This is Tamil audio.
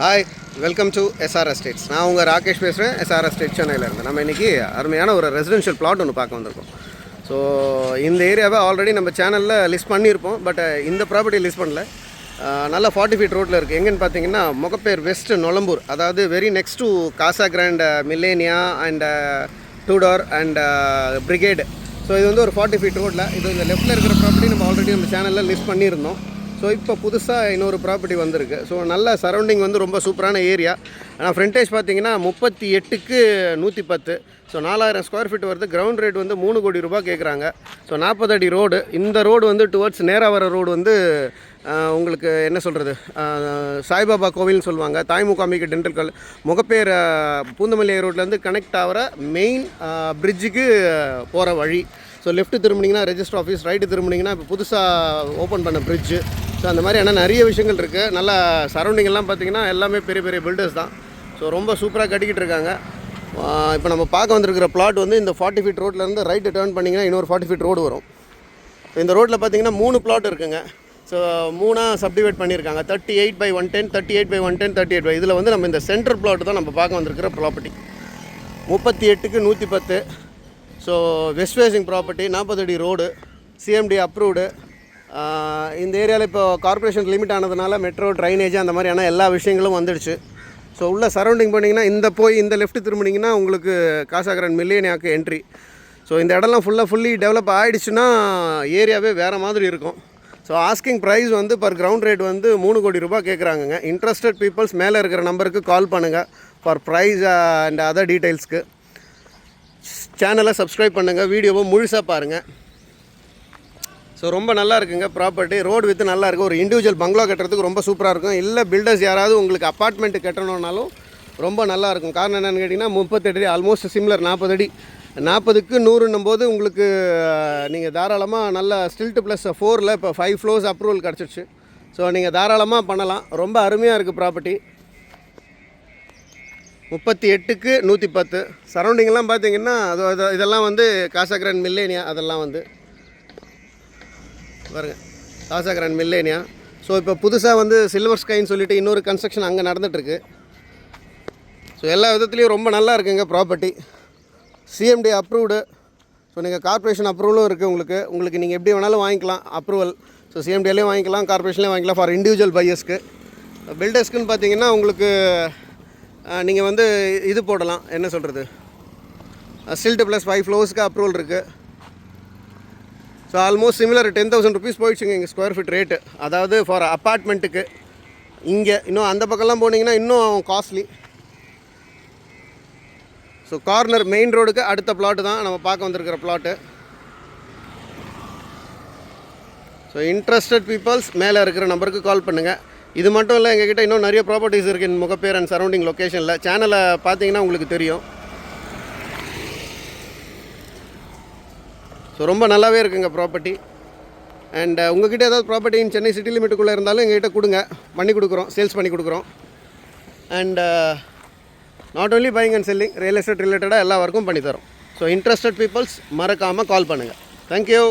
Hi, welcome to SR estates. நான் உங்கள் ராகேஷ் பேசுகிறேன், எஸ்ஆர் எஸ்டேட் சென்னையிலேருந்து. நம்ம இன்றைக்கி அருமையான ஒரு ரெசிடென்ஷியல் பிளாட் ஒன்று பார்க்க வந்திருக்கோம். ஸோ இந்த ஏரியாவை ஆல்ரெடி நம்ம சேனலில் லிஸ்ட் பண்ணியிருப்போம். பட் இந்த ப்ராப்பர்ட்டி லிஸ்ட் பண்ணல. நல்லா 40 ஃபீட் ரோட்டில் இருக்குது. எங்கேன்னு பார்த்தீங்கன்னா முகப்பேர் வெஸ்ட் நொலம்பூர், அதாவது very next to Casa Grand Millenia and Tudor and Brigade. So இது வந்து ஒரு 40 ஃபீட் ரோட்டில். இது இந்த லெஃப்ட்டில் இருக்கிற ப்ராப்பர்ட்டி நம்ம ஆல்ரெடி நம்ம சேனலில் லிஸ்ட் பண்ணியிருந்தோம். ஸோ இப்போ புதுசாக இன்னொரு ப்ராப்பர்ட்டி வந்திருக்கு. ஸோ நல்ல சரௌண்டிங் வந்து ரொம்ப சூப்பரான ஏரியா. ஆனால் ஃப்ரண்டேஜ் பார்த்தீங்கன்னா 38க்கு 110. ஸோ 4000 ஸ்கொயர் ஃபீட் வருது. கிரவுண்ட் ரேட் வந்து 3 கோடி ரூபா கேட்குறாங்க. ஸோ 40 அடி ரோடு. இந்த ரோடு வந்து டுவர்ட்ஸ் நேராக வர ரோடு வந்து உங்களுக்கு என்ன சொல்கிறது, சாய்பாபா கோவில்னு சொல்லுவாங்க. தாய்முகாமிக்கு டென்டல் கால் முகப்பேர் பூந்தமல்லி ரோட்லேருந்து கனெக்ட் ஆகிற மெயின் பிரிட்ஜுக்கு போகிற வழி. ஸோ லெஃப்ட்டு திரும்பினீங்கன்னா ரெஜிஸ்டர் ஆஃபீஸ், ரைட்டு திரும்பினீங்கன்னா இப்போ புதுசாக ஓப்பன் பண்ண பிரிட்ஜு. ஸோ அந்த மாதிரியான நிறைய விஷயங்கள் இருக்குது. நல்லா சரௌண்டிங்கெல்லாம் பார்த்திங்கன்னா எல்லாமே பெரிய பெரிய பில்டர்ஸ் தான். ஸோ ரொம்ப சூப்பராக கட்டிக்கிட்டு இருக்காங்க. இப்போ நம்ம பார்க்க வந்திருக்கிற பிளாட் வந்து இந்த 40 ஃபீட் ரோட்லேருந்து ரைட்டு டேர்ன் பண்ணிங்கன்னா இன்னொரு 40 ஃபீட் ரோடு வரும். இந்த ரோட்டில் பார்த்திங்கன்னா 3 பிளாட் இருக்குங்க. ஸோ 3ஆக சப்டிவைட் பண்ணியிருக்காங்க. 38/110, 38/110, 38. இதில் வந்து நம்ம இந்த சென்ட்ரல் பிளாட் தான் நம்ம பார்க்க வந்திருக்கிற ப்ராப்பர்ட்டி. 38க்கு 110. ஸோ வெஸ்ட் ஃபேசிங் ப்ராப்பர்ட்டி, 40 அடி ரோடு, சிஎம்டி அப்ரூவ்டு. இந்த ஏரியாவில் இப்போ கார்பரேஷன் லிமிட் ஆனதுனால மெட்ரோ, ட்ரைனேஜ் அந்த மாதிரியான எல்லா விஷயங்களும் வந்துடுச்சு. ஸோ உள்ள சரௌண்டிங் பண்ணிங்கன்னா இந்த லெஃப்ட் திரும்பினீங்கன்னா உங்களுக்கு காசா கிராண்ட் மில்லேனியாவுக்கு என்ட்ரி. ஸோ இந்த இடம்லாம் ஃபுல்லி டெவலப் ஆகிடுச்சுன்னா ஏரியாவே வேறு மாதிரி இருக்கும். ஸோ ஆஸ்கிங் ப்ரைஸ் வந்து பர் கிரவுண்ட் ரேட் வந்து 3 கோடி ரூபா கேட்குறாங்கங்க. இன்ட்ரெஸ்டட் பீப்புள்ஸ் மேலே இருக்கிற நம்பருக்கு கால் பண்ணுங்கள் ஃபார் ப்ரைஸ் அண்ட் அதர் டீட்டெயில்ஸ்க்கு. சேனலை சப்ஸ்கிரைப் பண்ணுங்கள், வீடியோவை முழுசாக பாருங்கள். ஸோ ரொம்ப நல்லா இருக்குங்க ப்ராப்பர்ட்டி. ரோடு வித்து நல்லா இருக்கும். ஒரு இண்டிவிஜுவல் பங்களா கட்டுறதுக்கு ரொம்ப சூப்பராக இருக்கும். இல்லை பில்டர்ஸ் யாராவது உங்களுக்கு அப்பார்ட்மெண்ட்டு கட்டணுன்னாலும் ரொம்ப நல்லாயிருக்கும். காரணம் என்னென்னு கேட்டிங்கன்னா 38 அடி, ஆல்மோஸ்ட் சிம்லர் 40 அடி. 40க்கு 100ன்னும் போது உங்களுக்கு நீங்கள் தாராளமாக நல்ல ஸ்டில்ட்டு ப்ளஸ் 4ல் இப்போ 5 ஃப்ளோர்ஸ் அப்ரூவல் கிடச்சிருச்சு. ஸோ நீங்கள் தாராளமாக பண்ணலாம். ரொம்ப அருமையாக இருக்குது ப்ராப்பர்ட்டி. 38க்கு 110. சரௌண்டிங்கெல்லாம் பார்த்தீங்கன்னா இதெல்லாம் வந்து காசா கிராண்ட் மில்லேனியா. அதெல்லாம் வந்து பாருங்கள், காசா கிராண்ட் மில்லேனியா. ஸோ இப்போ புதுசாக வந்து சில்வர் ஸ்கைன்னு சொல்லிட்டு இன்னொரு கன்ஸ்ட்ரக்ஷன் அங்கே நடந்துகிட்ருக்கு. ஸோ எல்லா விதத்துலேயும் ரொம்ப நல்லா இருக்குங்க ப்ராப்பர்ட்டி. CMD approved. ஸோ நீங்கள் கார்பரேஷன் அப்ரூவலும் இருக்குது உங்களுக்கு நீங்கள் எப்படி வேணாலும் வாங்கிக்கலாம் அப்ரூவல். ஸோ சிஎம்டிலேயும் வாங்கிக்கலாம், கார்பரேஷன்லேயும் வாங்கிக்கலாம் ஃபார் இண்டிவிஜுவல் பையர்ஸ்க்கு. பில்டர்ஸ்க்குன்னு பார்த்தீங்கன்னா உங்களுக்கு நீங்கள் வந்து இது போடலாம், என்ன சொல்கிறது, ஸ்டில்ட்டு ப்ளஸ் 5 ஃப்ளோர்ஸ்க்கு அப்ரூவல் இருக்குது. ஸோ ஆல்மோஸ்ட் சிமிலர் 10,000 ருபீஸ் போயிடுச்சுங்க இங்கே ஸ்கொயர் ஃபீட் ரேட்டு. அதாவது ஃபார் அப்பார்ட்மெண்ட்டுக்கு. இங்கே இன்னும் அந்த பக்கம்லாம் போனீங்கன்னா இன்னும் காஸ்ட்லி. ஸோ கார்னர் மெயின் ரோடுக்கு அடுத்த பிளாட்டு தான் நம்ம பார்க்க வந்திருக்கிற பிளாட்டு. ஸோ இன்ட்ரெஸ்டட் பீப்புள்ஸ் மேலே இருக்கிற நம்பருக்கு கால் பண்ணுங்கள். இது மட்டும் இல்லை, எங்ககிட்ட இன்னும் நிறைய ப்ராப்பர்ட்டிஸ் இருக்குது இந்த முகப்பேர் அண்ட் சரௌண்டிங் லொக்கேஷனில். சேனலை பார்த்தீங்கன்னா உங்களுக்கு தெரியும். ஸோ ரொம்ப நல்லாவே இருக்குங்க ப்ராப்பர்ட்டி. அண்ட் உங்கள்கிட்ட ஏதாவது ப்ராப்பர்ட்டி சென்னை சிட்டி லிமிட்டுக்குள்ளே இருந்தாலும் எங்ககிட்ட கொடுங்க, பண்ணி கொடுக்குறோம், சேல்ஸ் பண்ணி கொடுக்குறோம். And not only buying and selling, real estate ரிலேட்டடாக எல்லா ஒர்க்கும் பண்ணித்தரோம். ஸோ இன்ட்ரெஸ்டட் பீப்புள்ஸ் மறக்காமல் கால் பண்ணுங்கள். தேங்க்யூ.